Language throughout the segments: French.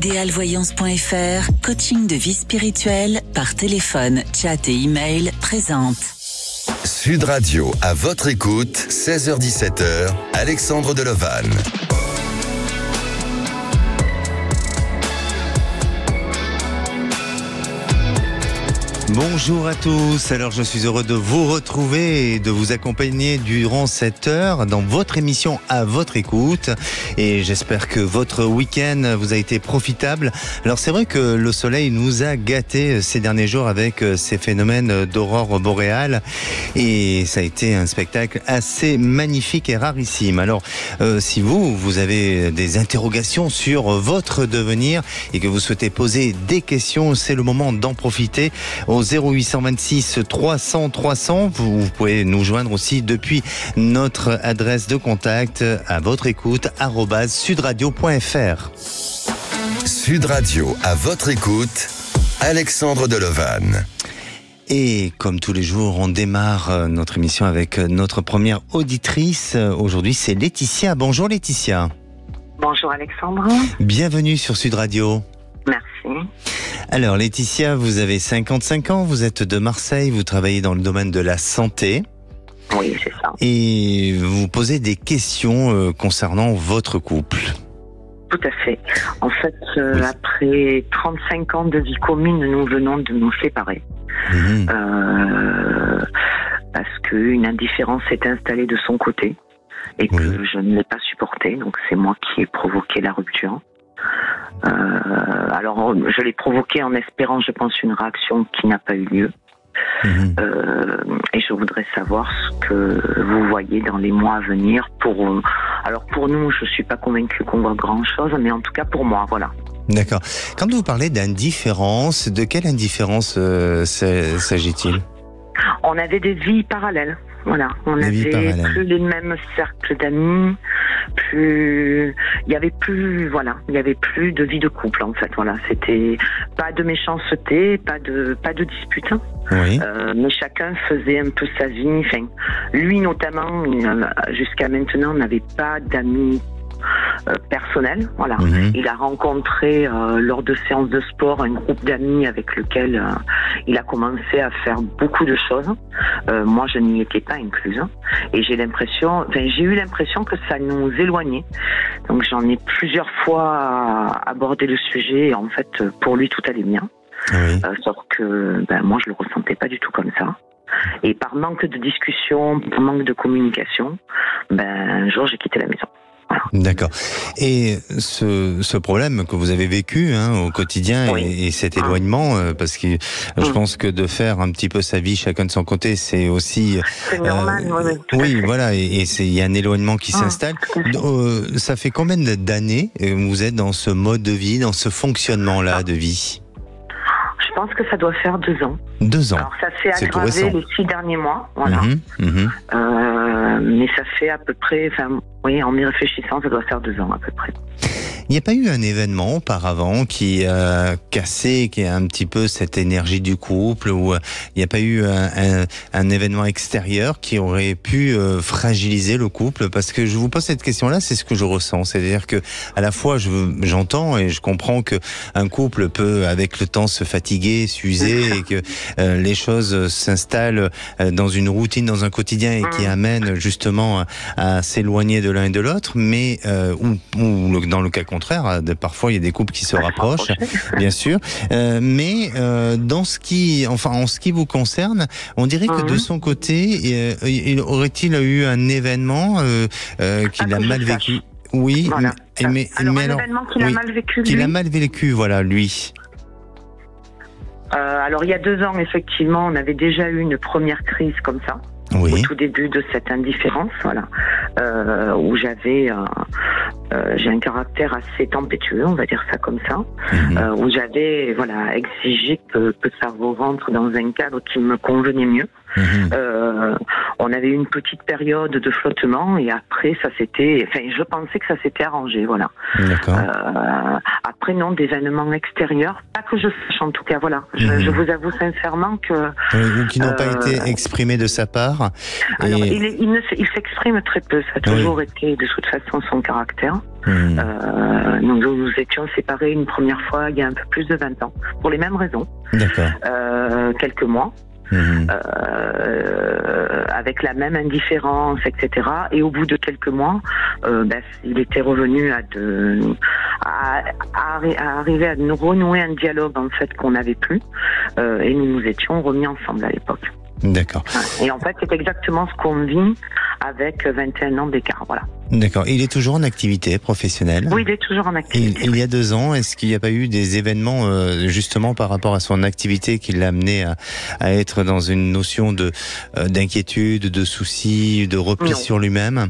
Idealvoyance.fr, coaching de vie spirituelle par téléphone, chat et email présente. Sud Radio, à votre écoute, 16h-17h, Alexandre Delovan. Bonjour à tous, alors je suis heureux de vous retrouver et de vous accompagner durant cette heure dans votre émission À votre écoute, et j'espère que votre week-end vous a été profitable. Alors c'est vrai que le soleil nous a gâtés ces derniers jours avec ces phénomènes d'aurore boréale, et ça a été un spectacle assez magnifique et rarissime. Alors si vous avez des interrogations sur votre devenir et que vous souhaitez poser des questions, c'est le moment d'en profiter. Au 0826 300 300, vous pouvez nous joindre aussi depuis notre adresse de contact à votre écoute @sudradio.fr. Sud Radio, à votre écoute, Alexandre Delovan. Et comme tous les jours, on démarre notre émission avec notre première auditrice. Aujourd'hui, c'est Laetitia. Bonjour Laetitia. Bonjour Alexandre. Bienvenue sur Sud Radio. Merci. Alors Laetitia, vous avez 55 ans, vous êtes de Marseille, vous travaillez dans le domaine de la santé. Oui, c'est ça. Et vous posez des questions concernant votre couple. Tout à fait. En fait, après 35 ans de vie commune, nous venons de nous séparer. Parce qu'une indifférence s'est installée de son côté et que je ne l'ai pas supportée. Donc c'est moi qui ai provoqué la rupture. Alors, je l'ai provoqué en espérant, je pense, une réaction qui n'a pas eu lieu. Et je voudrais savoir ce que vous voyez dans les mois à venir. Alors, pour nous, je ne suis pas convaincue qu'on voit grand-chose, mais en tout cas pour moi, voilà. D'accord. Quand vous parlez d'indifférence, de quelle indifférence s'agit-il ? On avait des vies parallèles. Voilà, on n'avait plus les mêmes cercles d'amis, il y avait plus de vie de couple en fait. Voilà, c'était pas de méchanceté, pas de dispute, mais chacun faisait un peu sa vie. Enfin, lui notamment, jusqu'à maintenant, n'avait pas d'amis personnel, voilà. Il a rencontré lors de séances de sport un groupe d'amis avec lequel il a commencé à faire beaucoup de choses. Moi, je n'y étais pas incluse, et j'ai eu l'impression que ça nous éloignait. Donc, j'en ai plusieurs fois abordé le sujet, et en fait, pour lui, tout allait bien. Sauf que moi, je le ressentais pas du tout comme ça. Et par manque de discussion, par manque de communication, un jour, j'ai quitté la maison. D'accord. Et ce problème que vous avez vécu au quotidien et cet éloignement, parce que je pense que de faire un petit peu sa vie chacun de son côté, c'est aussi... C'est normal, oui, voilà, et il y a un éloignement qui s'installe. Ça fait combien d'années que vous êtes dans ce mode de vie, dans ce fonctionnement-là de vie ? Je pense que ça doit faire 2 ans. 2 ans. Alors ça s'est aggravé les 6 derniers mois, voilà. Mais ça fait à peu près, en y réfléchissant, ça doit faire 2 ans à peu près. Il n'y a pas eu un événement auparavant qui a cassé, qui a un petit peu cette énergie du couple, ou il n'y a pas eu un événement extérieur qui aurait pu fragiliser le couple? Parce que je vous pose cette question-là, c'est ce que je ressens. C'est-à-dire que à la fois j'entends et je comprends que un couple peut avec le temps se fatiguer, s'user, et que les choses s'installent dans une routine, dans un quotidien, et qui amènent justement à s'éloigner de l'un et de l'autre, mais ou dans le cas contraire, parfois il y a des couples qui se rapprochent, bien sûr, mais en ce qui vous concerne, on dirait que de son côté, aurait-il eu un événement qu'il a mal vécu? Oui, voilà. mais événement qu'il a mal vécu, lui. Qu'il a mal vécu, voilà, lui. Alors il y a 2 ans, effectivement, on avait déjà eu une première crise comme ça. Au tout début de cette indifférence, voilà, où j'ai un caractère assez tempétueux, on va dire ça comme ça, où j'avais exigé que ça rentre dans un cadre qui me convenait mieux. On avait eu une petite période de flottement, et après je pensais que ça s'était arrangé, voilà. D'accord. À après, non, d'événements extérieurs. Pas que je sache, en tout cas, voilà. Je vous avoue sincèrement que... ou qui n'ont pas été exprimés de sa part. Alors, il s'exprime très peu. Ça a toujours été, de toute façon, son caractère. Nous étions séparés une première fois il y a un peu plus de 20 ans, pour les mêmes raisons. D'accord. Quelques mois. Avec la même indifférence, etc. Et au bout de quelques mois, il était revenu à arriver à nous renouer un dialogue en fait qu'on n'avait plus, et nous nous étions remis ensemble à l'époque. D'accord. Et en fait, c'est exactement ce qu'on vit avec 21 ans d'écart, voilà. D'accord. Il est toujours en activité professionnelle? Oui, il est toujours en activité. Il y a 2 ans, est-ce qu'il n'y a pas eu des événements justement par rapport à son activité qui l'a amené à être dans une notion d'inquiétude, de soucis, de repli sur lui-même?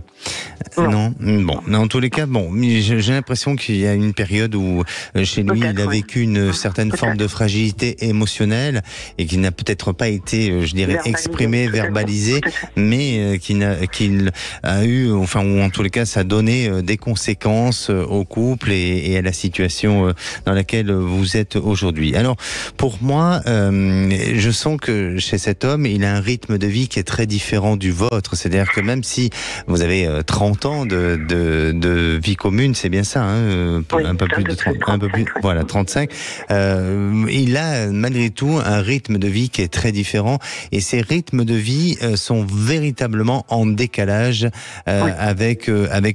Non. Bon, mais en tous les cas, j'ai l'impression qu'il y a une période où chez lui, il a vécu une certaine forme de fragilité émotionnelle et qui n'a peut-être pas été, je dirais, exprimé, verbalisé, mais qu'il a eu, enfin, ou en tous les cas, ça a donné des conséquences au couple et à la situation dans laquelle vous êtes aujourd'hui. Alors, pour moi, je sens que chez cet homme, il a un rythme de vie qui est très différent du vôtre. C'est-à-dire que même si vous avez 30 ans de vie commune, c'est bien ça, hein, un peu plus de 30, un peu plus, voilà, 35. Il a malgré tout un rythme de vie qui est très différent, et ces rythmes de vie sont véritablement en décalage avec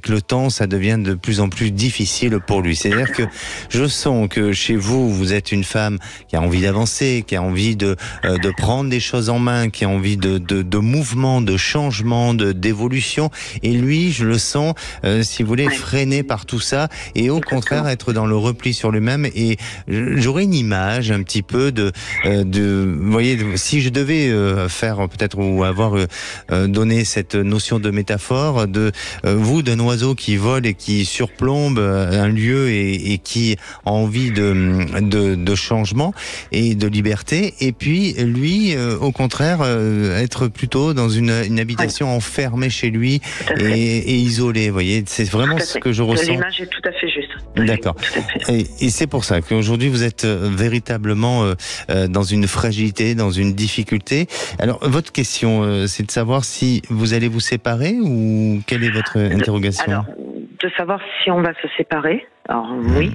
le temps. Ça devient de plus en plus difficile pour lui. C'est-à-dire que je sens que chez vous, vous êtes une femme qui a envie d'avancer, qui a envie de prendre des choses en main, qui a envie de mouvement, de changement, d'évolution. Et lui, je le sens, si vous voulez, freiné par tout ça, et au contraire être dans le repli sur lui-même. Et j'aurais une image un petit peu vous voyez, si je devais faire peut-être, ou avoir donné cette notion de métaphore d'un oiseau qui vole et qui surplombe un lieu et qui a envie de changement et de liberté, et puis lui au contraire être plutôt dans une habitation enfermée chez lui et isolé. Vous voyez, c'est vraiment ce que je ressens. L'image est tout à fait juste. D'accord. Et c'est pour ça qu'aujourd'hui vous êtes véritablement dans une fragilité, dans une difficulté. Alors votre question, c'est de savoir si vous allez vous séparer, ou quelle est votre interrogation? Alors, de savoir si on va se séparer. Alors oui.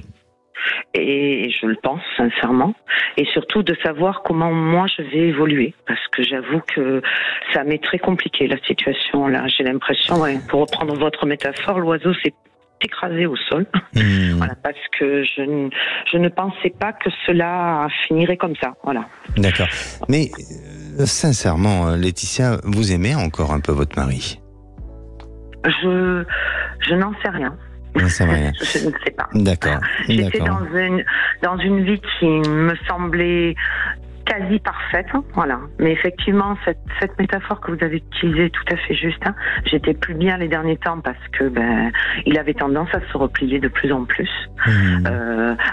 Et je le pense sincèrement, et surtout de savoir comment moi je vais évoluer, parce que j'avoue que ça m'est très compliqué la situation là. J'ai l'impression, pour reprendre votre métaphore, l'oiseau s'est écrasé au sol. Voilà, parce que je ne pensais pas que cela finirait comme ça. Voilà. D'accord. Mais sincèrement, Laetitia, vous aimez encore un peu votre mari? Je n'en sais rien. Non, c'est vrai. Je ne sais pas. D'accord. J'étais dans une vie qui me semblait quasi parfaite, voilà. Mais effectivement, cette métaphore que vous avez utilisée est tout à fait juste. J'étais plus bien les derniers temps parce que il avait tendance à se replier de plus en plus.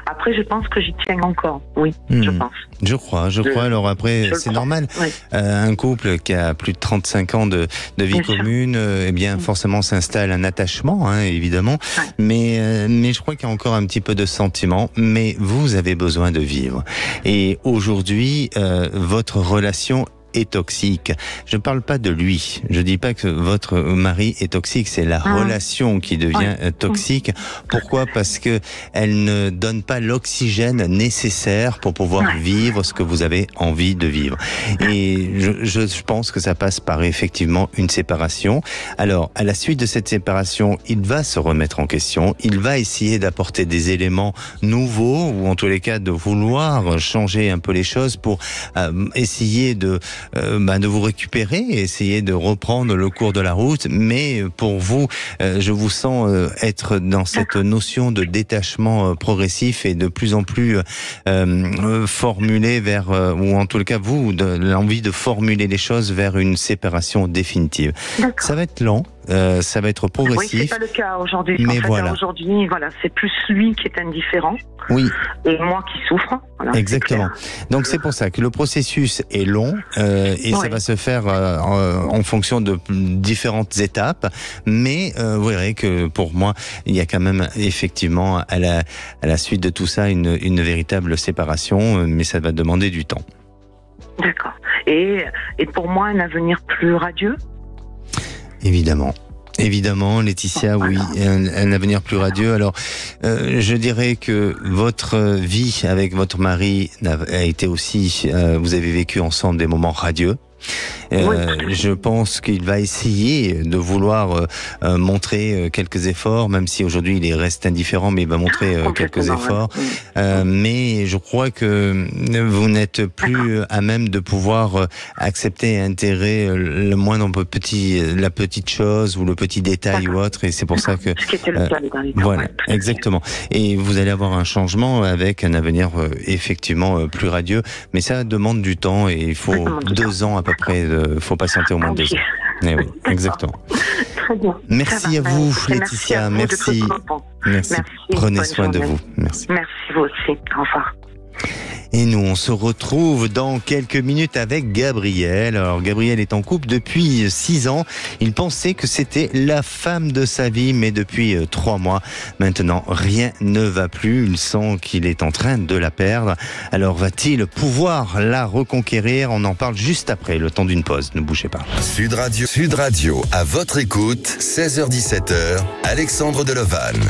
Après, je pense que j'y tiens encore. Oui, je pense. Je crois. Alors après, c'est normal. Oui. Un couple qui a plus de 35 ans de vie commune, eh bien, forcément s'installe un attachement, évidemment. Ouais. Mais je crois qu'il y a encore un petit peu de sentiment. Mais vous avez besoin de vivre. Et aujourd'hui, votre relation est toxique. Je ne parle pas de lui. Je dis pas que votre mari est toxique. C'est la relation qui devient toxique. Pourquoi? Parce que elle ne donne pas l'oxygène nécessaire pour pouvoir vivre ce que vous avez envie de vivre. Et je pense que ça passe par effectivement une séparation. Alors, à la suite de cette séparation, il va se remettre en question. Il va essayer d'apporter des éléments nouveaux, ou en tous les cas de vouloir changer un peu les choses pour essayer de vous récupérer, essayer de reprendre le cours de la route. Mais pour vous, je vous sens être dans cette notion de détachement progressif et de plus en plus formulé vers, ou en tout cas vous, de l'envie de formuler les choses vers une séparation définitive. Ça va être lent. ça va être progressif. Oui, c'est pas le cas aujourd'hui. Mais en fait, voilà. Aujourd'hui, voilà, c'est plus lui qui est indifférent. Oui. Et moi qui souffre. Voilà, exactement. Donc c'est pour ça que le processus est long et ça va se faire en fonction de différentes étapes. Mais vous verrez que pour moi, il y a quand même effectivement à la suite de tout ça une véritable séparation, mais ça va demander du temps. D'accord. Et pour moi, un avenir plus radieux? Évidemment, Laetitia, oui, un avenir plus radieux. Alors, je dirais que votre vie avec votre mari a été aussi, vous avez vécu ensemble des moments radieux. Je pense qu'il va essayer de vouloir montrer quelques efforts, même si aujourd'hui il reste indifférent, mais il va montrer quelques efforts. Mais je crois que vous n'êtes plus à même de pouvoir accepter et intégrer le moindre la petite chose ou le petit détail ou autre. Et c'est pour ça que voilà, exactement. Et vous allez avoir un changement avec un avenir effectivement plus radieux, mais ça demande du temps et il faut 2 ans à peu près. Faut patienter au moins 2 ans. Eh oui, exactement. Très bien. Merci à vous, Laetitia. Merci. Prenez soin de vous. Merci. Merci vous aussi. Au revoir. Et nous, on se retrouve dans quelques minutes avec Gabriel. Alors, Gabriel est en couple depuis 6 ans. Il pensait que c'était la femme de sa vie, mais depuis 3 mois, maintenant, rien ne va plus. Il sent qu'il est en train de la perdre. Alors, va-t-il pouvoir la reconquérir? On en parle juste après, le temps d'une pause. Ne bougez pas. Sud Radio, à votre écoute, 16h-17h, Alexandre Delovanne.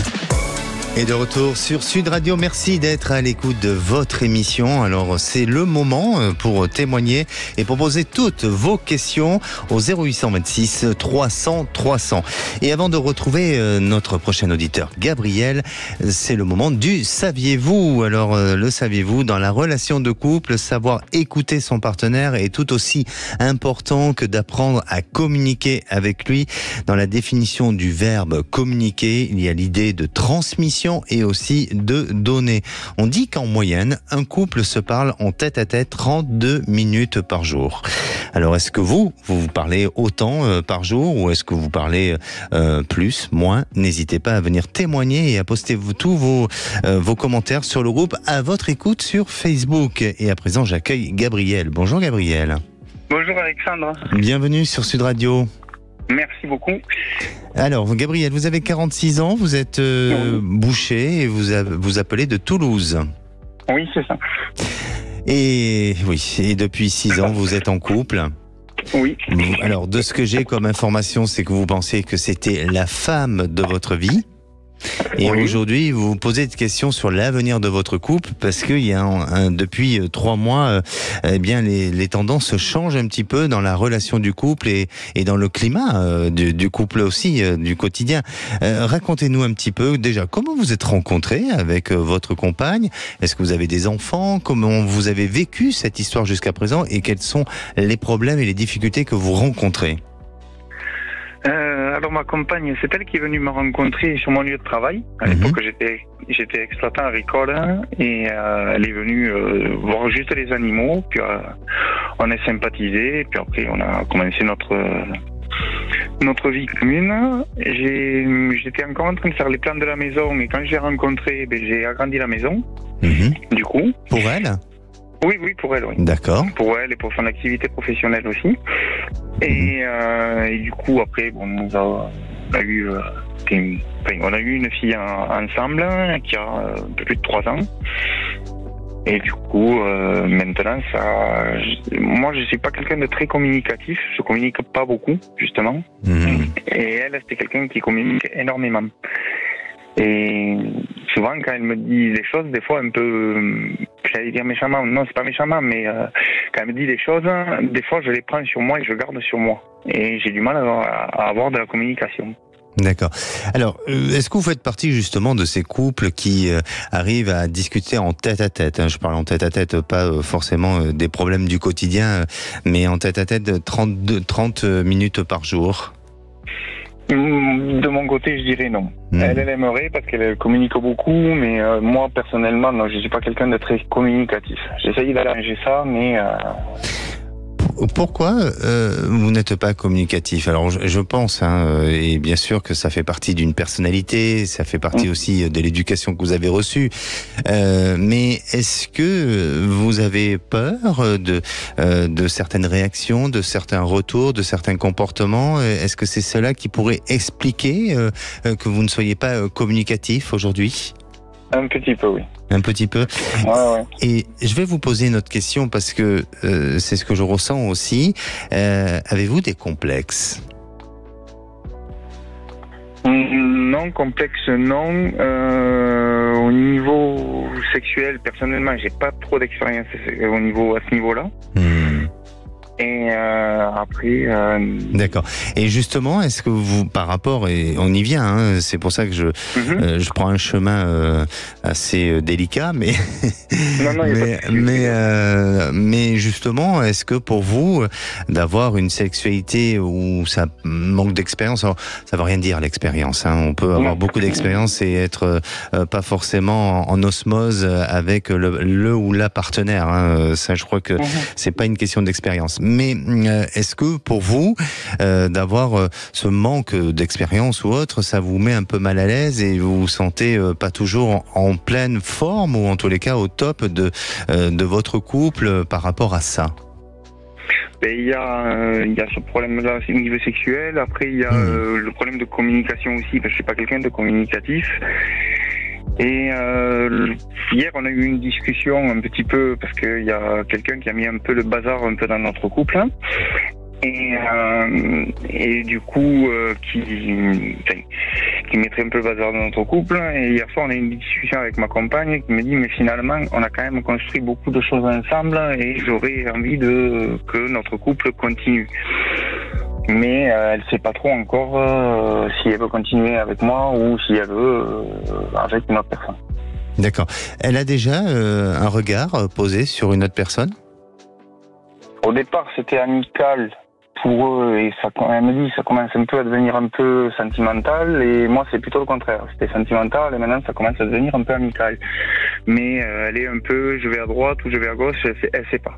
Et de retour sur Sud Radio, merci d'être à l'écoute de votre émission. Alors c'est le moment pour témoigner et pour poser toutes vos questions au 0826 300 300. Et avant de retrouver notre prochain auditeur Gabriel, c'est le moment du saviez-vous. Alors le saviez-vous, dans la relation de couple, savoir écouter son partenaire est tout aussi important que d'apprendre à communiquer avec lui. Dans la définition du verbe communiquer, il y a l'idée de transmission et aussi de donner. On dit qu'en moyenne, un couple se parle en tête-à-tête 32 minutes par jour. Alors, est-ce que vous parlez autant par jour ou est-ce que vous parlez plus, moins? N'hésitez pas à venir témoigner et à poster tous vos commentaires sur le groupe À votre écoute sur Facebook. Et à présent, j'accueille Gabriel. Bonjour Gabriel. Bonjour Alexandre. Bienvenue sur Sud Radio. Merci beaucoup. Alors, Gabriel, vous avez 46 ans, vous êtes boucher et vous appelez de Toulouse. Oui, c'est ça. Et depuis 6 ans, vous êtes en couple. Oui. Alors, de ce que j'ai comme information, c'est que vous pensiez que c'était la femme de votre vie. Et aujourd'hui, vous vous posez des questions sur l'avenir de votre couple parce qu'il y a depuis 3 mois, eh bien les tendances changent un petit peu dans la relation du couple et dans le climat du couple aussi, du quotidien. Racontez-nous un petit peu déjà comment vous êtes rencontrés avec votre compagne. Est-ce que vous avez des enfants? Comment vous avez vécu cette histoire jusqu'à présent et quels sont les problèmes et les difficultés que vous rencontrez? Alors ma compagne, c'est elle qui est venue me rencontrer sur mon lieu de travail. À l'époque, j'étais exploitant agricole et elle est venue voir juste les animaux. Puis on a sympathisé. Puis après, on a commencé notre vie commune. J'étais encore en train de faire les plans de la maison et quand je l'ai rencontrée, j'ai agrandi la maison. Du coup. Pour elle? Oui, pour elle, oui. D'accord. Pour elle et pour son activité professionnelle aussi. Et du coup, après, on a eu une fille ensemble qui a un peu plus de 3 ans. Et du coup, maintenant, moi, je suis pas quelqu'un de très communicatif. Je communique pas beaucoup, justement. Et elle, c'était quelqu'un qui communique énormément. Et souvent, quand elle me dit des choses, des fois un peu, j'allais dire méchamment, non, c'est pas méchamment, mais quand elle me dit des choses, des fois, je les prends sur moi et je garde sur moi. Et j'ai du mal à avoir de la communication. D'accord. Alors, est-ce que vous faites partie justement de ces couples qui arrivent à discuter en tête-à-tête? Je parle en tête-à-tête, pas forcément des problèmes du quotidien, mais en tête-à-tête 30 minutes par jour? De mon côté, je dirais non. Elle aimerait parce qu'elle communique beaucoup, mais moi, personnellement, non, je suis pas quelqu'un de très communicatif. J'essaye d'arranger ça, mais... Pourquoi vous n'êtes pas communicatif? Alors je pense, et bien sûr que ça fait partie d'une personnalité, ça fait partie aussi de l'éducation que vous avez reçue, mais est-ce que vous avez peur de certaines réactions, de certains retours, de certains comportements? Est-ce que c'est cela qui pourrait expliquer que vous ne soyez pas communicatif aujourd'hui? Un petit peu, oui. Un petit peu. Ouais. Et je vais vous poser une autre question parce que c'est ce que je ressens aussi. Avez-vous des complexes? Non, complexe non. Au niveau sexuel, personnellement, j'ai pas trop d'expérience à ce niveau-là. Et après... D'accord. Et justement, est-ce que vous, par rapport, et on y vient, c'est pour ça que je prends un chemin assez délicat, mais mais justement, est-ce que pour vous, d'avoir une sexualité où ça manque d'expérience, alors ça veut rien dire l'expérience, on peut avoir beaucoup d'expérience et être pas forcément en osmose avec le ou la partenaire, ça je crois que c'est pas une question d'expérience. Mais est-ce que pour vous, d'avoir ce manque d'expérience ou autre, ça vous met un peu mal à l'aise et vous vous sentez pas toujours en pleine forme ou en tous les cas au top de votre couple par rapport à ça? Il y a ce problème-là au niveau sexuel. Après, il y a le problème de communication aussi, parce que je suis pas quelqu'un de communicatif. Et hier, on a eu une discussion un petit peu, parce qu'il y a quelqu'un qui a mis un peu le bazar un peu dans notre couple. Et du coup, qui mettrait un peu le bazar dans notre couple. Et hier soir, on a eu une discussion avec ma compagne qui me dit, mais finalement, on a quand même construit beaucoup de choses ensemble et j'aurais envie que notre couple continue. Mais elle sait pas trop encore si elle veut continuer avec moi ou si elle veut avec une autre personne. D'accord. Elle a déjà un regard posé sur une autre personne? Au départ, c'était amical pour eux et elle me dit ça commence un peu à devenir un peu sentimental et moi c'est plutôt le contraire. C'était sentimental et maintenant ça commence à devenir un peu amical. Mais elle est un peu je vais à droite ou je vais à gauche, elle sait pas.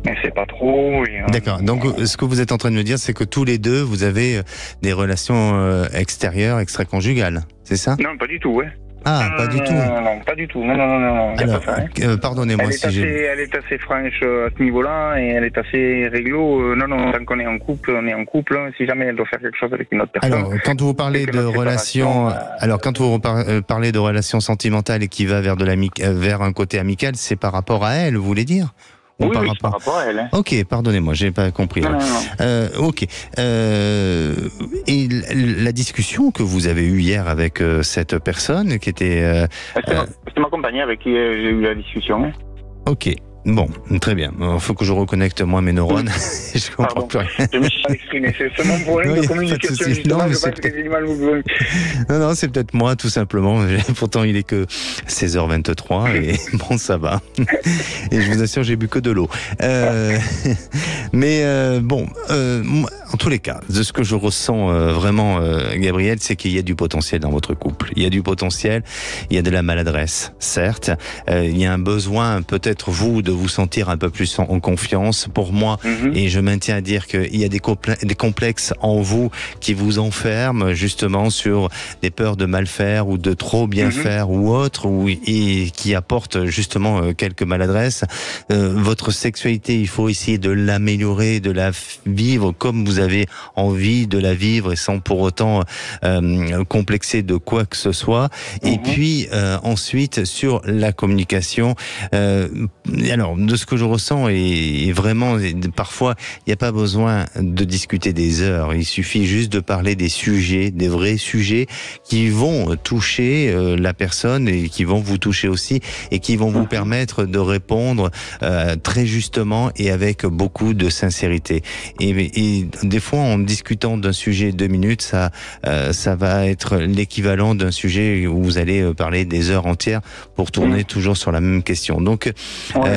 Elle sait pas trop. D'accord. Donc, ce que vous êtes en train de me dire, c'est que tous les deux, vous avez des relations extérieures, extra-conjugales, c'est ça? Non, pas du tout, ouais. Ah, pas du tout. Non, pas du tout. Non. Alors, pas ça, pardonnez-moi si j'ai... Elle est assez franche à ce niveau-là et elle est assez réglo. Non, tant qu'on est en couple, on est en couple. Si jamais elle doit faire quelque chose avec une autre personne. Alors, quand vous parlez de relations, parlez de relations sentimentales et qui va vers un côté amical, c'est par rapport à elle, vous voulez dire? Oui, par rapport à elle. Ok, pardonnez-moi, j'ai pas compris. Non. Ok. Et la discussion que vous avez eue hier avec cette personne qui était... C'est ma compagne avec qui j'ai eu la discussion. Ok. Bon, très bien. Il faut que je reconnecte moi mes neurones. Je comprends plus rien. Je me suis mal exprimé. C'est mon problème de communication. Non, c'est peut-être moi tout simplement. Pourtant, il est que 16h23 et bon, ça va. Et je vous assure, j'ai bu que de l'eau. Mais bon, en tous les cas, de ce que je ressens vraiment, Gabriel, c'est qu'il y a du potentiel dans votre couple. Il y a du potentiel, il y a de la maladresse, certes. Il y a un besoin, peut-être vous, de vous sentir un peu plus en confiance pour moi. Et je maintiens à dire qu'il y a des complexes en vous qui vous enferment justement sur des peurs de mal faire ou de trop bien faire ou autre, et qui apportent justement quelques maladresses. Votre sexualité, il faut essayer de l'améliorer, de la vivre comme vous avez envie de la vivre et sans pour autant complexer de quoi que ce soit. Et puis ensuite sur la communication, alors de ce que je ressens et vraiment parfois il n'y a pas besoin de discuter des heures, il suffit juste de parler des sujets, des vrais sujets qui vont toucher la personne et qui vont vous toucher aussi et qui vont vous permettre de répondre très justement et avec beaucoup de sincérité et des fois, en discutant d'un sujet 2 minutes, ça va être l'équivalent d'un sujet où vous allez parler des heures entières pour tourner toujours sur la même question. Donc,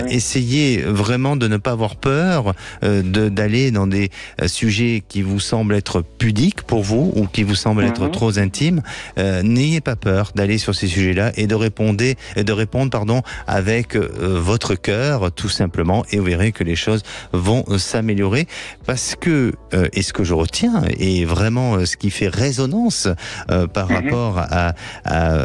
essayez vraiment de ne pas avoir peur d'aller dans des sujets qui vous semblent être pudiques pour vous ou qui vous semblent être trop intimes. N'ayez pas peur d'aller sur ces sujets-là et de répondre avec votre cœur, tout simplement, et vous verrez que les choses vont s'améliorer. Parce que, et ce que je retiens, et vraiment ce qui fait résonance par rapport à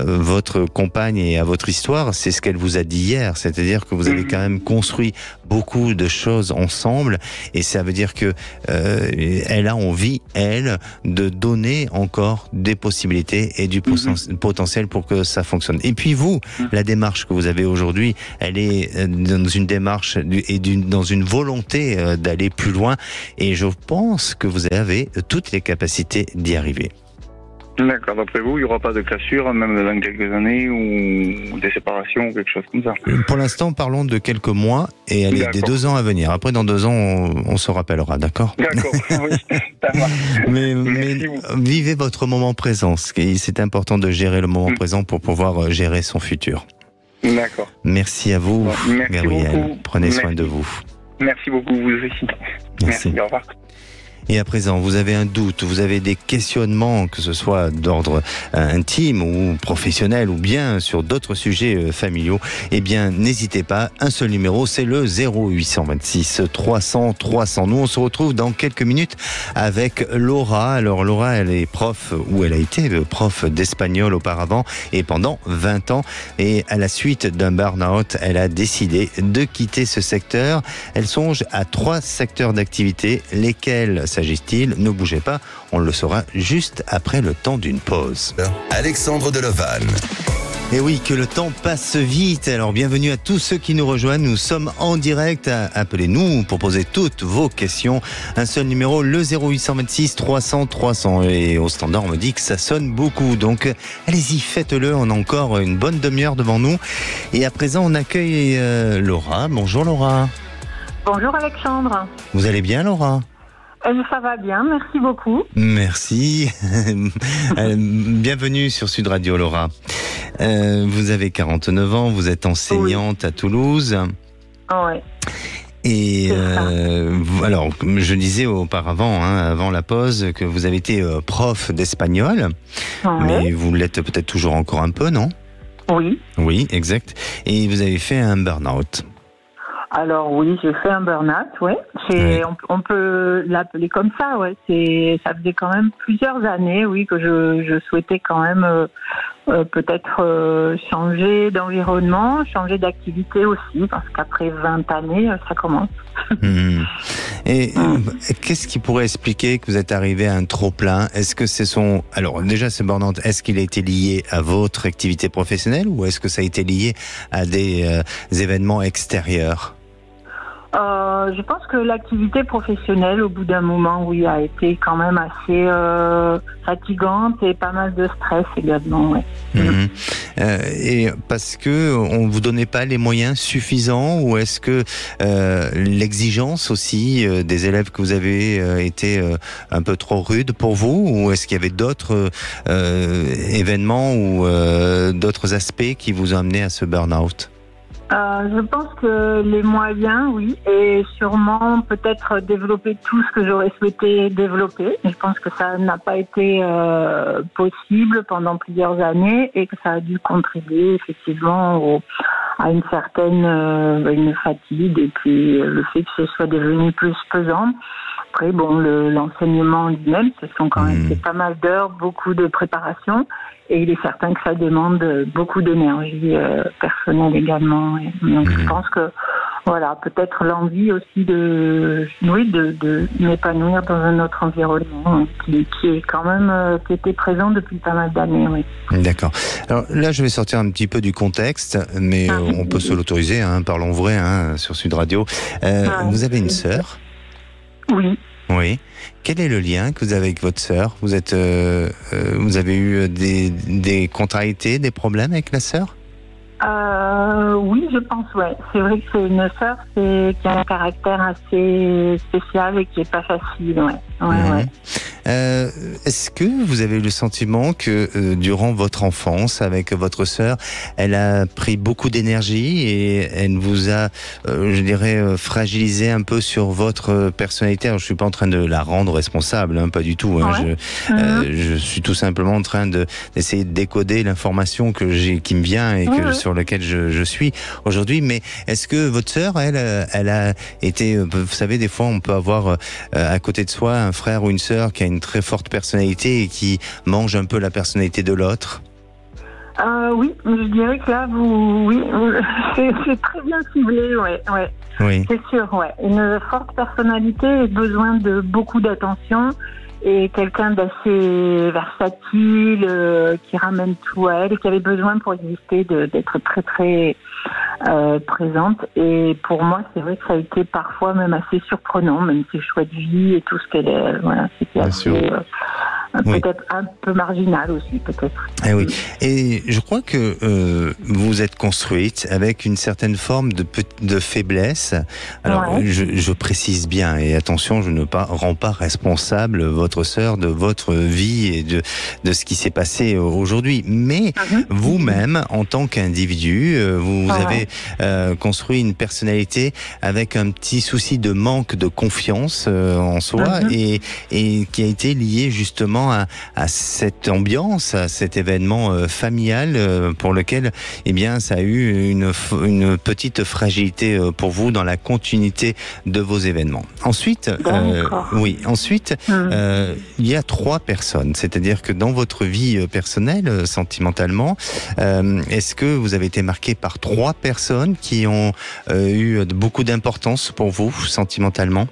votre compagne et à votre histoire, c'est ce qu'elle vous a dit hier. C'est-à-dire que vous avez quand même construit beaucoup de choses ensemble, et ça veut dire que elle a envie, elle, de donner encore des possibilités et du potentiel pour que ça fonctionne. Et puis vous, la démarche que vous avez aujourd'hui, elle est dans une démarche et dans une volonté d'aller plus loin, et je pense que vous avez toutes les capacités d'y arriver. D'accord, d'après vous, il n'y aura pas de cassure, même dans quelques années, ou des séparations, ou quelque chose comme ça? Pour l'instant, parlons de quelques mois, et allez, des 2 ans à venir. Après, dans 2 ans, on se rappellera, d'accord? D'accord, oui, ça va. Mais vivez votre moment présent. C'est important de gérer le moment présent pour pouvoir gérer son futur. D'accord. Merci à vous, merci Gabriel. Beaucoup. Prenez soin de vous. Merci beaucoup, vous aussi. Merci, au revoir. Et à présent, vous avez un doute, vous avez des questionnements, que ce soit d'ordre intime ou professionnel, ou bien sur d'autres sujets familiaux, eh bien, n'hésitez pas. Un seul numéro, c'est le 0826 300 300. Nous, on se retrouve dans quelques minutes avec Laura. Alors, Laura, elle est prof, ou elle a été prof d'espagnol auparavant, et pendant 20 ans. Et à la suite d'un burn-out, elle a décidé de quitter ce secteur. Elle songe à 3 secteurs d'activité, lesquels s'agit-il? Ne bougez pas, on le saura juste après le temps d'une pause. Alexandre Delovan. Et oui, que le temps passe vite. Alors bienvenue à tous ceux qui nous rejoignent. Nous sommes en direct. Appelez-nous pour poser toutes vos questions. Un seul numéro, le 0826 300 300. Et au standard, on me dit que ça sonne beaucoup. Donc allez-y, faites-le. On a encore une bonne demi-heure devant nous. Et à présent, on accueille Laura. Bonjour Laura. Bonjour Alexandre. Vous allez bien Laura? Ça va bien, merci beaucoup. Merci. Bienvenue sur Sud Radio, Laura. Vous avez 49 ans, vous êtes enseignante à Toulouse. Oui. Et alors, je disais auparavant, avant la pause, que vous avez été prof d'espagnol, mais vous l'êtes peut-être toujours encore un peu, non? Oui. Oui, exact. Et vous avez fait un burn-out. Alors oui, j'ai fait un burn-out, on peut l'appeler comme ça, ça faisait quand même plusieurs années, que je souhaitais quand même peut-être changer d'environnement, changer d'activité aussi, parce qu'après 20 années, ça commence. Et qu'est-ce qui pourrait expliquer que vous êtes arrivé à un trop-plein? Est-ce que alors déjà ce burn-out, est-ce qu'il a été lié à votre activité professionnelle ou est-ce que ça a été lié à des événements extérieurs? Je pense que l'activité professionnelle, au bout d'un moment, a été quand même assez fatigante et pas mal de stress également. Et parce que on vous donnait pas les moyens suffisants, ou est-ce que l'exigence aussi des élèves que vous avez été un peu trop rude pour vous, ou est-ce qu'il y avait d'autres événements ou d'autres aspects qui vous ont amené à ce burn-out? Je pense que les moyens, et sûrement peut-être développer tout ce que j'aurais souhaité développer. Je pense que ça n'a pas été possible pendant plusieurs années et que ça a dû contribuer effectivement à une certaine une fatigue et puis le fait que ce soit devenu plus pesant. Après, l'enseignement lui-même, ce sont quand même pas mal d'heures, beaucoup de préparation, et il est certain que ça demande beaucoup d'énergie personnelle également. Et donc, je pense que, peut-être l'envie aussi de m'épanouir dans un autre environnement qui est quand même, qui était présent depuis pas mal d'années. D'accord. Alors là, je vais sortir un petit peu du contexte, mais on peut se l'autoriser, parlons vrai, sur Sud Radio. Vous avez une sœur? Oui. Oui. Quel est le lien que vous avez avec votre sœur? Vous avez eu des contrariétés, des problèmes avec la sœur? Oui, je pense, ouais. C'est vrai que c'est une sœur qui a un caractère assez spécial et qui est pas facile, ouais. Ouais. Est-ce que vous avez eu le sentiment que durant votre enfance avec votre sœur, elle a pris beaucoup d'énergie et elle vous a, je dirais, fragilisé un peu sur votre personnalité? Alors, je suis pas en train de la rendre responsable, hein, pas du tout. Hein. Je suis tout simplement en train d'essayer de décoder l'information qui me vient et sur laquelle je suis aujourd'hui. Mais est-ce que votre sœur, elle a été, vous savez, des fois on peut avoir à côté de soi un frère ou une sœur qui a une très forte personnalité et qui mange un peu la personnalité de l'autre? Oui, je dirais que là, c'est très bien ciblé, ouais. Oui. C'est sûr, ouais. Une forte personnalité et besoin de beaucoup d'attention et quelqu'un d'assez versatile, qui ramène tout à elle et qui avait besoin pour exister d'être très très présente. Et pour moi, c'est vrai que ça a été parfois même assez surprenant, même ses choix de vie et tout ce qu'elle est. Voilà, c'était assez peut-être un peu marginal aussi, peut-être. Eh oui. Et je crois que vous êtes construite avec une certaine forme de faiblesse. Alors, je précise bien, et attention, je ne rends pas responsable votre sœur de votre vie et de ce qui s'est passé aujourd'hui. Mais vous-même, en tant qu'individu, vous avez construit une personnalité avec un petit souci de manque de confiance en soi et qui a été lié justement à cette ambiance, à cet événement familial pour lequel, eh bien, ça a eu une petite fragilité pour vous dans la continuité de vos événements. Ensuite, il y a 3 personnes, c'est-à-dire que dans votre vie personnelle, sentimentalement, est-ce que vous avez été marqué par 3 personnes qui ont eu beaucoup d'importance pour vous sentimentalement?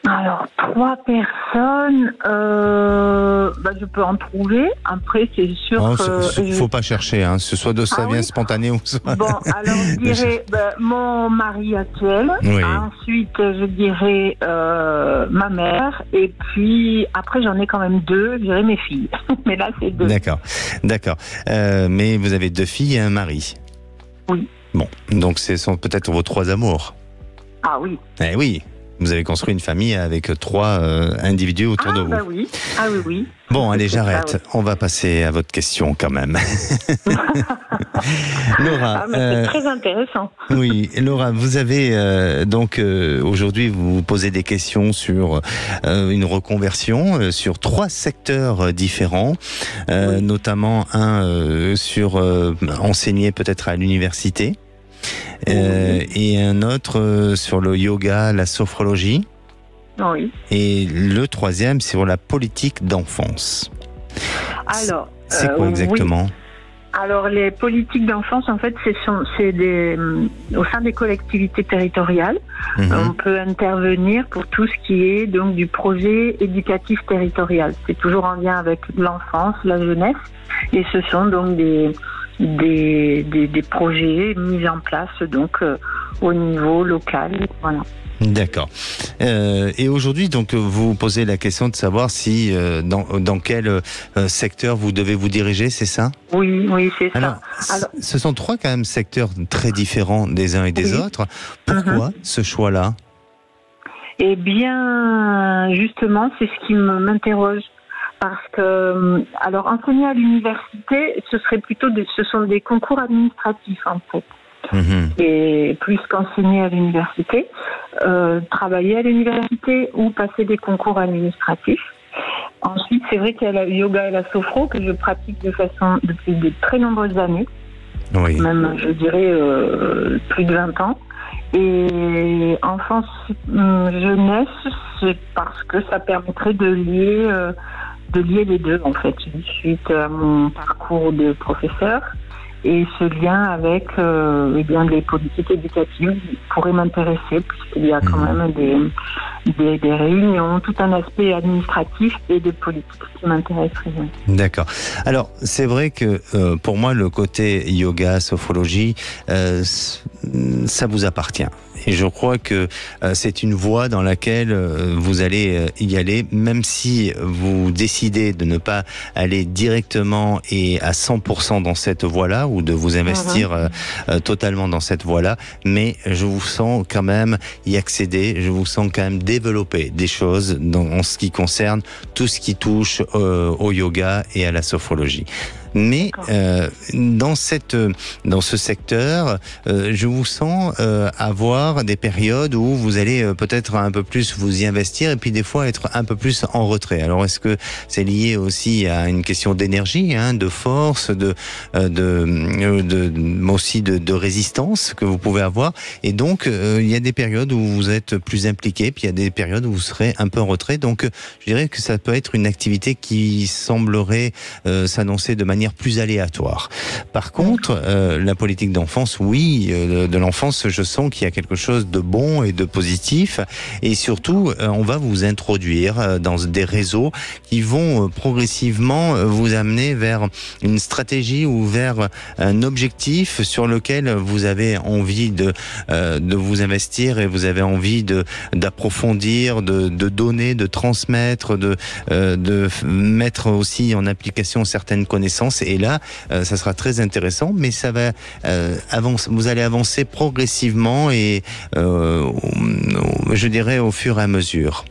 Alors, 3 personnes, je peux en trouver. Après, c'est sûr que... Faut pas chercher, hein. Ça vient spontané ou soit... Bon, alors je dirais mon mari actuel. Oui. Ensuite, je dirais ma mère. Et puis, après, j'en ai quand même 2, je dirais mes filles. Mais là, c'est 2. D'accord. Mais vous avez 2 filles et un mari? Oui. Bon, donc ce sont peut-être vos 3 amours? Ah oui. Eh oui. Vous avez construit une famille avec 3 individus autour de vous. Oui. Oui. Bon, allez, j'arrête. On va passer à votre question quand même. Laura, c'est très intéressant. Oui, Laura, vous avez donc aujourd'hui vous vous posez des questions sur une reconversion sur 3 secteurs différents, notamment un sur enseigner peut-être à l'université. Et un autre sur le yoga, la sophrologie. Oui. Et le 3e sur la politique d'enfance. Alors, c'est quoi exactement? Alors, les politiques d'enfance, en fait, c'est au sein des collectivités territoriales. On peut intervenir pour tout ce qui est donc du projet éducatif territorial. C'est toujours en lien avec l'enfance, la jeunesse, et ce sont donc des projets mis en place donc au niveau local, voilà. D'accord. Et aujourd'hui, donc, vous vous posez la question de savoir si dans quel secteur vous devez vous diriger, c'est ça? Oui, c'est ça. Alors, ce sont 3 quand même secteurs très différents des uns et des autres. Pourquoi ce choix-là? Eh bien, justement, c'est ce qui m'interroge. Parce que, alors, enseigner à l'université, ce sont des concours administratifs, en fait. Et plus qu'enseigner à l'université, travailler à l'université ou passer des concours administratifs. Ensuite, c'est vrai qu'il y a le yoga et la sophro que je pratique depuis de très nombreuses années. Oui. Même, je dirais, plus de 20 ans. Et enfance, jeunesse, c'est parce que ça permettrait de lier les deux, en fait, suite à mon parcours de professeur. Et ce lien avec les politiques éducatives pourrait m'intéresser, puisqu'il y a quand même des réunions, tout un aspect administratif et de politique qui m'intéresserait. D'accord. Alors, c'est vrai que pour moi, le côté yoga, sophrologie, ça vous appartient. Et je crois que c'est une voie dans laquelle vous allez y aller, même si vous décidez de ne pas aller directement et à 100% dans cette voie-là, ou de vous investir totalement dans cette voie-là, mais je vous sens quand même y accéder, je vous sens quand même développer des choses en ce qui concerne tout ce qui touche au yoga et à la sophrologie. Mais dans ce secteur, je vous sens avoir des périodes où vous allez peut-être un peu plus vous y investir et puis des fois être un peu plus en retrait. Alors est-ce que c'est lié aussi à une question d'énergie, de force, aussi de résistance que vous pouvez avoir, et donc il y a des périodes où vous êtes plus impliqué, puis il y a des périodes où vous serez un peu en retrait. Donc je dirais que ça peut être une activité qui semblerait s'annoncer de manière plus aléatoire. Par contre, la politique d'enfance, oui, de l'enfance, je sens qu'il y a quelque chose de bon et de positif, et surtout, on va vous introduire dans des réseaux qui vont progressivement vous amener vers une stratégie ou vers un objectif sur lequel vous avez envie de vous investir, et vous avez envie d'approfondir, de donner, de transmettre, de mettre aussi en application certaines connaissances. Et là, ça sera très intéressant, mais ça va vous allez avancer progressivement et je dirais au fur et à mesure.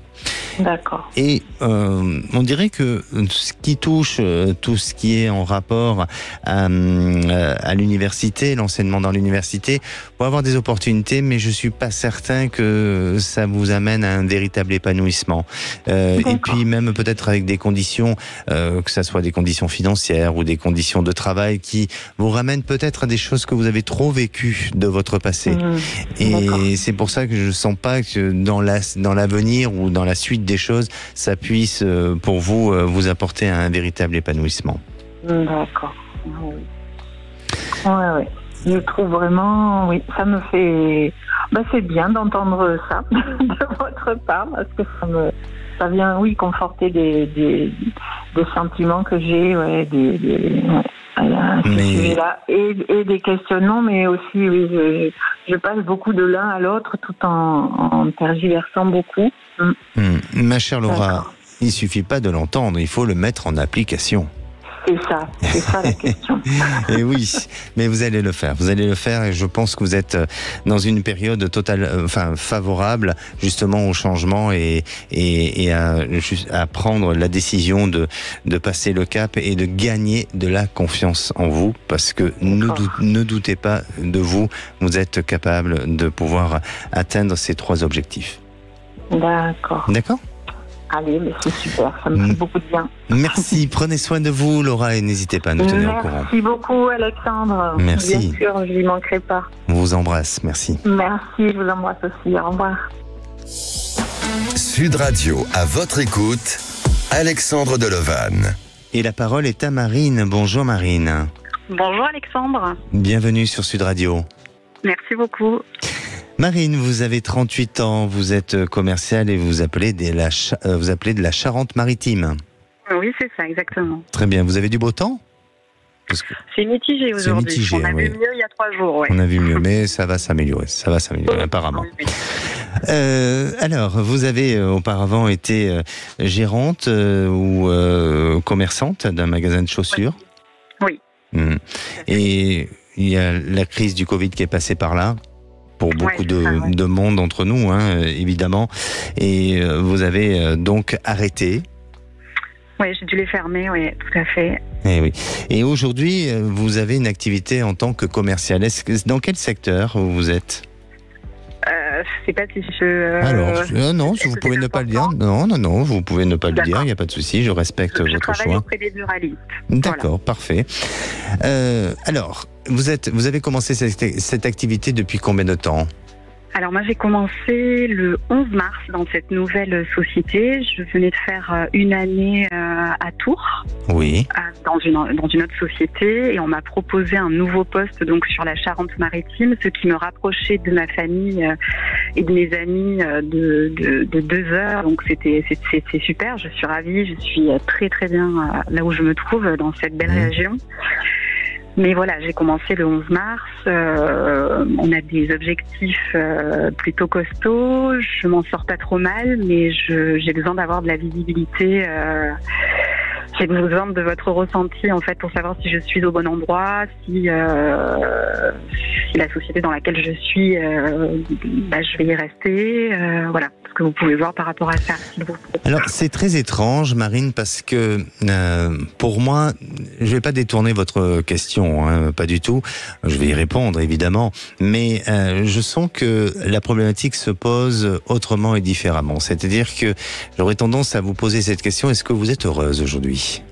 D'accord. Et on dirait que ce qui touche tout ce qui est en rapport à l'université, l'enseignement dans l'université, pour avoir des opportunités, mais je suis pas certain que ça vous amène à un véritable épanouissement. Et puis même peut-être avec des conditions, que ça soit des conditions financières ou des conditions de travail qui vous ramènent peut-être à des choses que vous avez trop vécues de votre passé. Et c'est pour ça que je sens pas que dans l'avenir ou dans la suite des choses, ça puisse pour vous vous apporter un véritable épanouissement. D'accord. Oui. Je trouve vraiment, oui, ça me fait, c'est bien d'entendre ça de votre part, parce que ça vient, oui, conforter des sentiments que j'ai, à ce sujet-là, et des questionnements, mais aussi, oui, je passe beaucoup de l'un à l'autre tout en tergiversant beaucoup. Ma chère Laura, il ne suffit pas de l'entendre, il faut le mettre en application. C'est ça la question. Et oui, mais vous allez le faire, et je pense que vous êtes dans une période favorable justement au changement et à prendre la décision de passer le cap et de gagner de la confiance en vous, parce que ne doutez pas de vous, vous êtes capable de pouvoir atteindre ces 3 objectifs. D'accord. Allez, mais c'est super, ça me fait beaucoup de bien. Merci, prenez soin de vous, Laura, et n'hésitez pas à nous tenir au courant. Merci beaucoup, Alexandre. Merci. Bien sûr, je n'y manquerai pas. On vous embrasse, merci. Merci, je vous embrasse aussi, au revoir. Sud Radio, à votre écoute, Alexandre Delevanne. Et la parole est à Marine. Bonjour Marine. Bonjour Alexandre. Bienvenue sur Sud Radio. Merci beaucoup. Marine, vous avez 38 ans, vous êtes commerciale et vous appelez de la Charente-Maritime. Oui, c'est ça, exactement. Très bien, vous avez du beau temps ? C'est mitigé aujourd'hui. On a vu mieux il y a 3 jours. On a vu mieux, mais ça va s'améliorer, apparemment. Oui. Alors, vous avez auparavant été gérante ou commerçante d'un magasin de chaussures ? Oui. Et il y a la crise du Covid qui est passée par là, pour beaucoup de monde entre nous, évidemment. Et vous avez donc arrêté. Oui, j'ai dû les fermer, oui, tout à fait. Et aujourd'hui, vous avez une activité en tant que commercial. Dans quel secteur vous êtes ? Je sais pas si je... Alors, non, vous pouvez ne pas le dire. Non, vous pouvez ne pas le dire, il n'y a pas de souci, je respecte votre choix. Je travaille auprès des buralistes. D'accord, parfait. Alors, vous avez commencé cette activité depuis combien de temps ? Alors moi j'ai commencé le 11 mars dans cette nouvelle société. Je venais de faire une année à Tours, oui, dans une autre société, et on m'a proposé un nouveau poste donc sur la Charente-Maritime, ce qui me rapprochait de ma famille et de mes amis de 2 heures. Donc c'est super, je suis ravie, je suis très très bien là où je me trouve, dans cette belle région. Mais voilà, j'ai commencé le 11 mars, on a des objectifs plutôt costauds, je m'en sors pas trop mal, mais j'ai besoin d'avoir de la visibilité, j'ai besoin de votre ressenti en fait pour savoir si je suis au bon endroit, si la société dans laquelle je suis, je vais y rester, voilà. Ce que vous pouvez voir par rapport à ça, s'il vous plaît. Alors, c'est très étrange, Marine, parce que pour moi, je ne vais pas détourner votre question, hein, pas du tout. Je vais y répondre, évidemment. Mais je sens que la problématique se pose autrement et différemment. C'est-à-dire que j'aurais tendance à vous poser cette question, est-ce que vous êtes heureuse aujourd'hui ?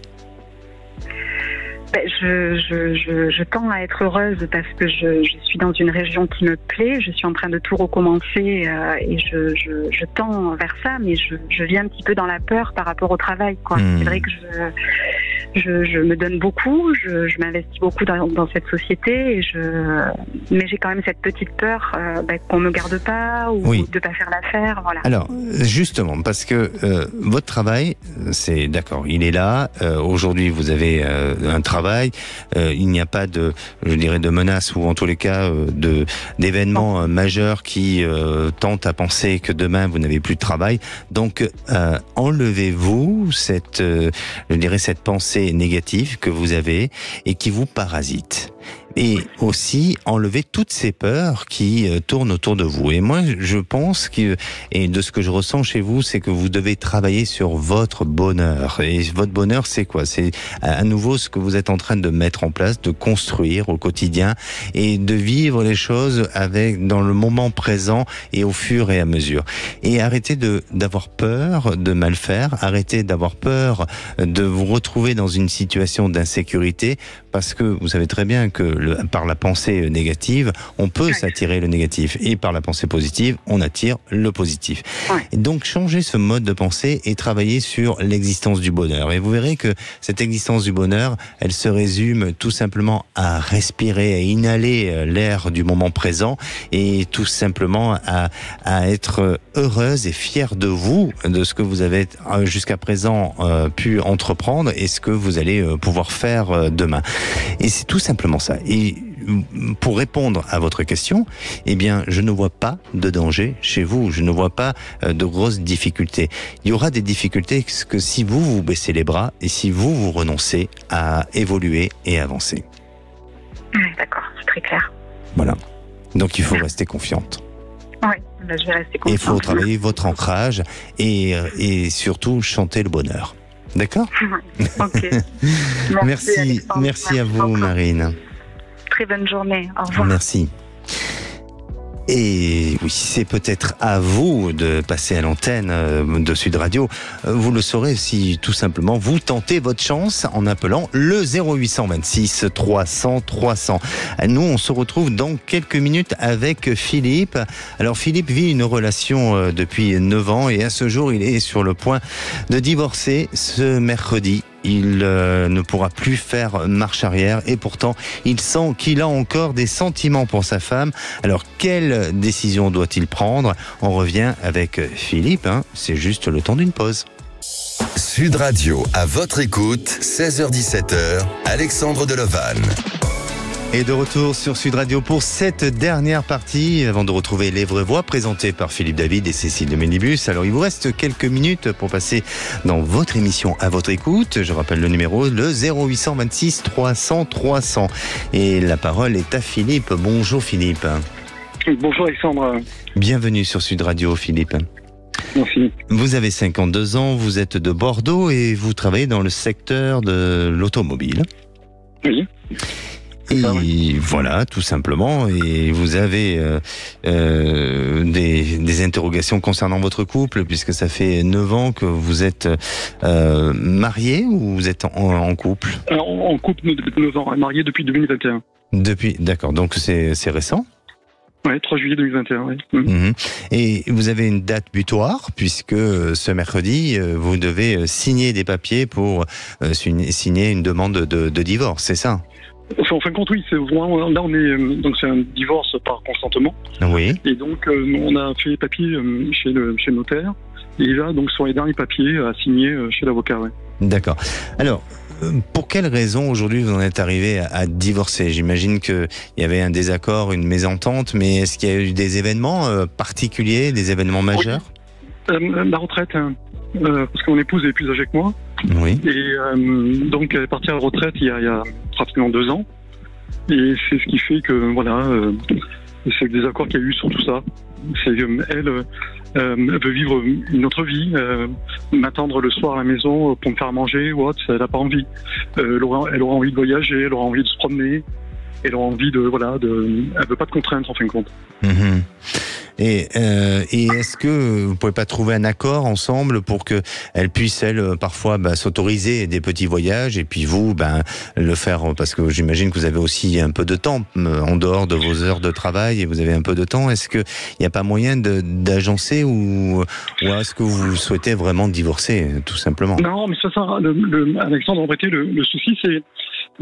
Je tends à être heureuse parce que je suis dans une région qui me plaît. Je suis en train de tout recommencer et je tends vers ça, mais je vis un petit peu dans la peur par rapport au travail, quoi. C'est vrai que je me donne beaucoup, je m'investis beaucoup dans cette société, mais j'ai quand même cette petite peur qu'on me garde pas ou de pas faire l'affaire, voilà. Alors, justement, parce que votre travail, c'est d'accord, il est là. Aujourd'hui, vous avez un travail. Il n'y a pas de menace ou en tous les cas d'événements majeurs qui tentent à penser que demain vous n'avez plus de travail. Donc, enlevez-vous cette pensée négative que vous avez et qui vous parasite. Et aussi enlever toutes ces peurs qui tournent autour de vous. Et moi, je pense et de ce que je ressens chez vous, c'est que vous devez travailler sur votre bonheur. Et votre bonheur, c'est quoi ? C'est à nouveau ce que vous êtes en train de mettre en place, de construire au quotidien et de vivre les choses dans le moment présent et au fur et à mesure. Et arrêtez d'avoir peur de mal faire, arrêtez d'avoir peur de vous retrouver dans une situation d'insécurité, parce que vous savez très bien que par la pensée négative, on peut s'attirer le négatif, et par la pensée positive, on attire le positif. Ouais. Et donc, changez ce mode de pensée et travaillez sur l'existence du bonheur. Et vous verrez que cette existence du bonheur, elle se résume tout simplement à respirer, à inhaler l'air du moment présent, et tout simplement à être heureuse et fière de vous, de ce que vous avez jusqu'à présent pu entreprendre et ce que vous allez pouvoir faire demain. Et c'est tout simplement ça. Et pour répondre à votre question, eh bien, je ne vois pas de danger chez vous. Je ne vois pas de grosses difficultés. Il y aura des difficultés que si vous baissez les bras et si vous renoncez à évoluer et avancer. D'accord, c'est très clair. Voilà. Donc, il faut rester confiante. Oui, je vais rester confiante. Et il faut travailler votre ancrage et surtout chanter le bonheur. D'accord ? Ok. Merci à vous, Marine. Très bonne journée. Au revoir. Merci. Et oui, c'est peut-être à vous de passer à l'antenne de Sud Radio. Vous le saurez si tout simplement vous tentez votre chance en appelant le 0826 300 300. Nous, on se retrouve dans quelques minutes avec Philippe. Alors Philippe vit une relation depuis 9 ans et à ce jour, il est sur le point de divorcer ce mercredi. Il ne pourra plus faire marche arrière et pourtant il sent qu'il a encore des sentiments pour sa femme. Alors quelle décision doit-il prendre ? On revient avec Philippe, c'est juste le temps d'une pause. Sud Radio, à votre écoute, 16h-17h, Alexandre Delevanne. Et de retour sur Sud Radio pour cette dernière partie, avant de retrouver l'Évrevoix, présenté par Philippe David et Cécile de Mélibus. Alors, il vous reste quelques minutes pour passer dans votre émission à votre écoute. Je rappelle le numéro, le 0826 300 300. Et la parole est à Philippe. Bonjour Philippe. Bonjour Alexandre. Bienvenue sur Sud Radio, Philippe. Merci. Vous avez 52 ans, vous êtes de Bordeaux et vous travaillez dans le secteur de l'automobile. Oui. Et voilà, tout simplement. Et vous avez des interrogations concernant votre couple, puisque ça fait 9 ans que vous êtes marié ou vous êtes en couple ? En couple depuis 9 ans, marié depuis 2021. D'accord, donc c'est récent ? Oui, 3 juillet 2021, oui. Et vous avez une date butoir, puisque ce mercredi, vous devez signer des papiers pour signer une demande de divorce, c'est ça? Enfin, en fin de compte, oui, c'est vraiment, là on est donc c'est un divorce par consentement. Oui. Et donc on a fait les papiers chez le notaire. Et là, donc sur les derniers papiers à signer chez l'avocat. Ouais. D'accord. Alors, pour quelles raisons aujourd'hui vous en êtes arrivé à divorcer? J'imagine qu'il y avait un désaccord, une mésentente, mais est-ce qu'il y a eu des événements particuliers, des événements majeurs? La retraite, parce que mon épouse est plus âgée que moi. Oui. Et donc elle est partie à la retraite il y a pratiquement 2 ans. Et c'est ce qui fait que voilà, c'est le désaccord qu'il y a eu sur tout ça. C'est qu'elle veut vivre une autre vie, m'attendre le soir à la maison pour me faire manger ou autre, elle n'a pas envie. Elle aura envie de voyager, elle aura envie de se promener, elle aura envie elle veut pas de contraintes en fin de compte. Et est-ce que vous pouvez pas trouver un accord ensemble pour que elle puisse parfois s'autoriser des petits voyages et puis vous le faire, parce que j'imagine que vous avez aussi un peu de temps en dehors de vos heures de travail et vous avez un peu de temps. Est-ce que il n'y a pas moyen d'agencer ou est-ce que vous souhaitez vraiment divorcer tout simplement? Non, mais ça Alexandre, en vérité, le souci c'est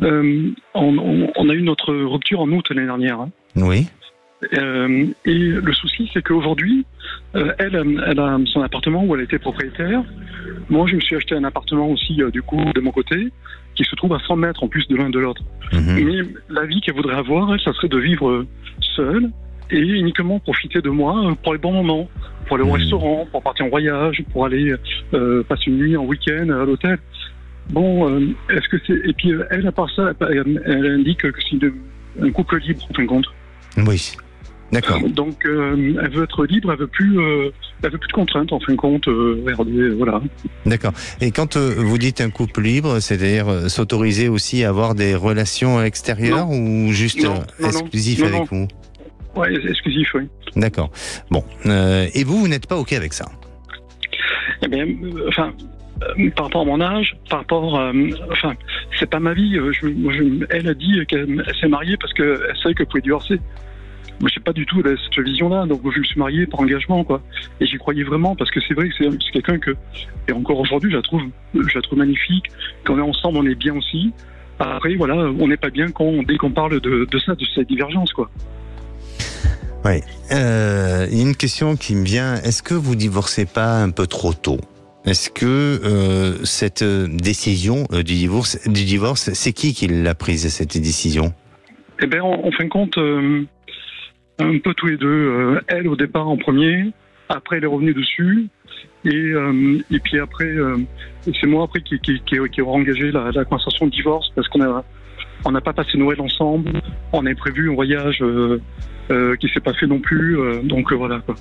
on a eu notre rupture en août l'année dernière. Hein. Oui. Et le souci, c'est qu'aujourd'hui, elle a son appartement où elle était propriétaire. Moi, je me suis acheté un appartement aussi, du coup, de mon côté, qui se trouve à 100 mètres en plus de l'un de l'autre. Mais la vie qu'elle voudrait avoir, elle, ça serait de vivre seule et uniquement profiter de moi pour les bons moments, pour aller au restaurant, pour partir en voyage, pour aller passer une nuit en week-end à l'hôtel. Bon, est-ce que c'est... Et puis, elle, à part ça, elle indique que c'est un couple libre, en fin de compte. Oui. D'accord. Donc, elle veut être libre, elle veut plus de contraintes, en fin de compte. Voilà. D'accord. Et quand vous dites un couple libre, c'est-à-dire s'autoriser aussi à avoir des relations extérieures ou juste exclusif avec vous? Ouais, exclusif, oui. D'accord. Bon. Et vous n'êtes pas OK avec ça? Eh bien, par rapport à mon âge, par rapport, c'est pas ma vie. Elle a dit qu'elle s'est mariée parce qu'elle savait qu'elle pouvait divorcer. Moi, j'ai pas du tout cette vision-là, donc je me suis marié par engagement, quoi. Et j'y croyais vraiment parce que c'est vrai que c'est quelqu'un que, et encore aujourd'hui, je la trouve magnifique. Quand on est ensemble, on est bien aussi. Après, voilà, on n'est pas bien dès qu'on parle de ça, de cette divergence, quoi. Oui. Il y a une question qui me vient. Est-ce que vous divorcez pas un peu trop tôt? Est-ce que cette décision du divorce, c'est qui l'a prise, cette décision? Eh bien, en fin de compte, un peu tous les deux. Elle, au départ, en premier. Après, elle est revenue dessus. Et puis après, c'est moi après qui aura engagé la conversation de divorce parce qu'on n'a pas passé Noël ensemble. On avait prévu un voyage qui s'est pas fait non plus. Donc voilà, quoi.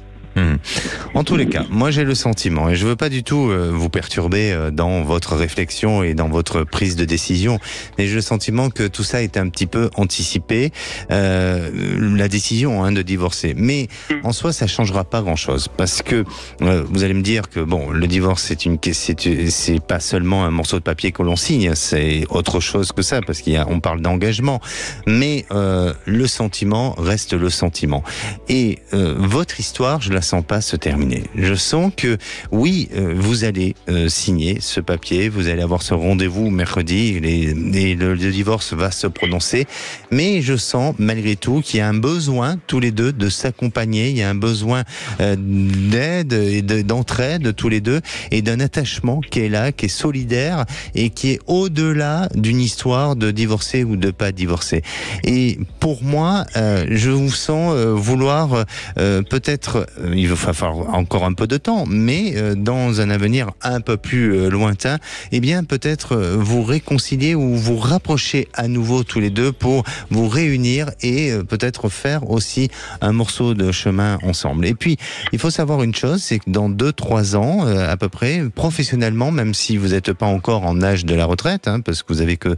En tous les cas, moi j'ai le sentiment, et je veux pas du tout vous perturber dans votre réflexion et dans votre prise de décision, mais j'ai le sentiment que tout ça est un petit peu anticipé, la décision de divorcer. Mais en soi, ça changera pas grand-chose, parce que vous allez me dire que bon, le divorce c'est pas seulement un morceau de papier que l'on signe, c'est autre chose que ça, parce on parle d'engagement. Mais le sentiment reste le sentiment. Et votre histoire, je la sens pas se terminer. Je sens que oui, vous allez signer ce papier, vous allez avoir ce rendez-vous mercredi et le divorce va se prononcer, mais je sens malgré tout qu'il y a un besoin tous les deux de s'accompagner, il y a un besoin d'aide et d'entraide tous les deux et d'un attachement qui est là, qui est solidaire et qui est au-delà d'une histoire de divorcer ou de pas divorcer. Et pour moi, je vous sens vouloir peut-être il va falloir encore un peu de temps, mais dans un avenir un peu plus lointain, eh bien peut-être vous réconcilier ou vous rapprocher à nouveau tous les deux pour vous réunir et peut-être faire aussi un morceau de chemin ensemble. Et puis, il faut savoir une chose, c'est que dans 2-3 ans, à peu près, professionnellement, même si vous n'êtes pas encore en âge de la retraite, parce que vous avez que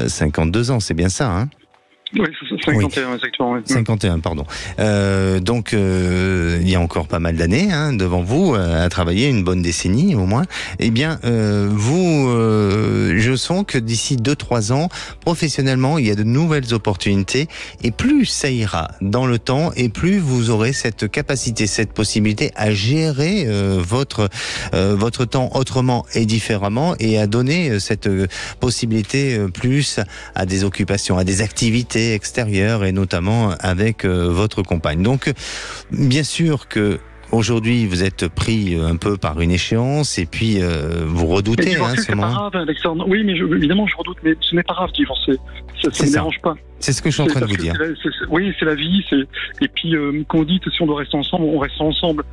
52 ans, c'est bien ça, hein? Oui, c'est ça, 51, oui. Exactement. Oui. 51, pardon. Donc, il y a encore pas mal d'années devant vous à travailler, une bonne décennie au moins. Eh bien, je sens que d'ici 2-3 ans, professionnellement, il y a de nouvelles opportunités et plus ça ira dans le temps et plus vous aurez cette capacité, cette possibilité à gérer votre temps autrement et différemment et à donner cette possibilité plus à des occupations, à des activités extérieures et notamment avec votre compagne. Donc, bien sûr que aujourd'hui, vous êtes pris un peu par une échéance et puis vous redoutez ce moment. C'est pas grave, Alexandre. Oui, mais évidemment, je redoute, mais ce n'est pas grave de divorcer. Ça ne me dérange pas. C'est ce que je suis en train de vous dire. Oui, c'est la vie. Et puis, quand on dit si on doit rester ensemble, on reste ensemble.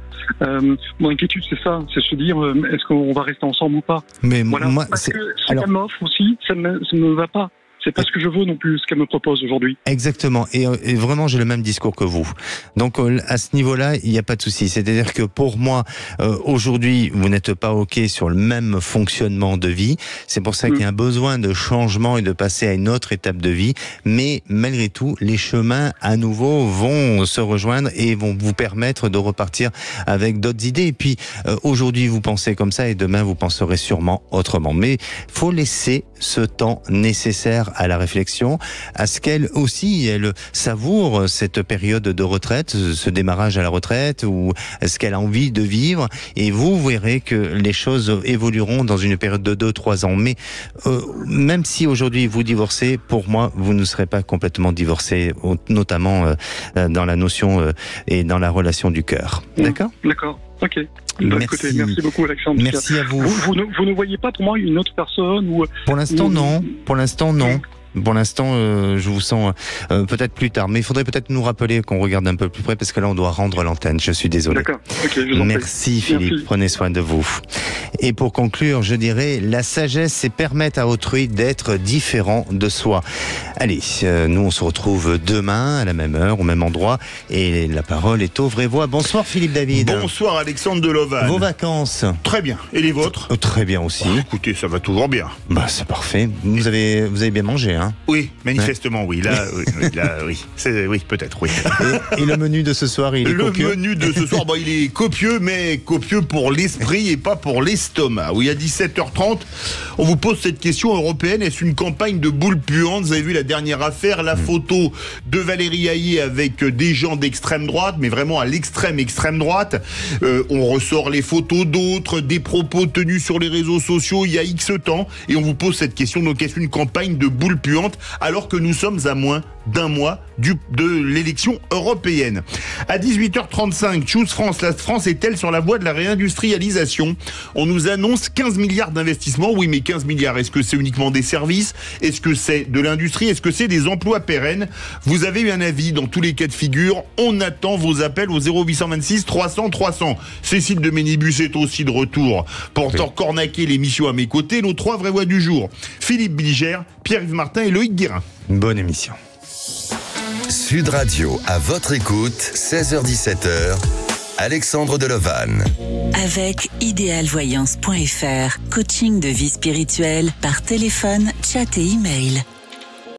Mon inquiétude, c'est ça. C'est se dire, est-ce qu'on va rester ensemble ou pas? Mais voilà. moi, parce que ce qu'elle m'offre aussi, ça ne me va pas. C'est pas ce que je veux non plus, ce qu'elle me propose aujourd'hui. Exactement. Et vraiment, j'ai le même discours que vous. Donc, à ce niveau-là, il n'y a pas de souci. C'est-à-dire que pour moi, aujourd'hui, vous n'êtes pas OK sur le même fonctionnement de vie. C'est pour ça qu'il y a un besoin de changement et de passer à une autre étape de vie. Mais malgré tout, les chemins, à nouveau, vont se rejoindre et vont vous permettre de repartir avec d'autres idées. Et puis, aujourd'hui, vous pensez comme ça et demain, vous penserez sûrement autrement. Mais faut laisser ce temps nécessaire à la réflexion, à ce qu'elle aussi, elle savoure cette période de retraite, ce démarrage à la retraite, ou ce qu'elle a envie de vivre, et vous verrez que les choses évolueront dans une période de 2-3 ans. Mais même si aujourd'hui vous divorcez, pour moi, vous ne serez pas complètement divorcé, notamment dans la notion et dans la relation du cœur. D'accord ? D'accord, ok. Merci beaucoup, Alexandre. Merci à vous. Vous ne voyez pas pour moi une autre personne ou... Pour l'instant, non. Pour l'instant, non. Pour l'instant, je vous sens peut-être plus tard, mais il faudrait peut-être nous rappeler qu'on regarde un peu plus près parce que là, on doit rendre l'antenne. Je suis désolé. D'accord. Okay, je vous en prie. Merci Philippe. Merci. Prenez soin de vous. Et pour conclure, je dirais, la sagesse, c'est permettre à autrui d'être différent de soi. Allez, nous, on se retrouve demain à la même heure, au même endroit, et la parole est aux vraies voix. Bonsoir Philippe David. Bonsoir Alexandre Delovan. Vos vacances? Très bien. Et les vôtres? Très bien aussi. Écoutez, ça va toujours bien. Bah, c'est parfait. Vous avez bien mangé, hein? Oui, manifestement, oui. Là, oui. Oui, peut-être, oui. Et le menu de ce soir, il est copieux? Le menu de ce soir, il est copieux, mais copieux pour l'esprit et pas pour l'estomac. Oui, à 17h30, on vous pose cette question européenne. Est-ce une campagne de boules puantes? Vous avez vu la dernière affaire, la photo de Valérie Hayé avec des gens d'extrême droite, mais vraiment à extrême droite. On ressort les photos d'autres, des propos tenus sur les réseaux sociaux il y a X temps, et on vous pose cette question. Donc, est-ce une campagne de boules puantes alors que nous sommes à moins d'un mois de l'élection européenne? À 18h35, Choose France, la France est-elle sur la voie de la réindustrialisation? On nous annonce 15 milliards d'investissements. Oui, mais 15 milliards, est-ce que c'est uniquement des services? Est-ce que c'est de l'industrie? Est-ce que c'est des emplois pérennes? Vous avez eu un avis dans tous les cas de figure. On attend vos appels au 0826 300 300. Cécile de Ménibus est aussi de retour pour cornaquer l'émission à mes côtés. Nos 3 vraies voix du jour: Philippe Bilger, Pierre-Yves Martin et Loïc Guérin. Une bonne émission. Sud Radio, à votre écoute, 16h-17h, Alexandre Delovan. Avec idéalvoyance.fr, coaching de vie spirituelle par téléphone, chat et email.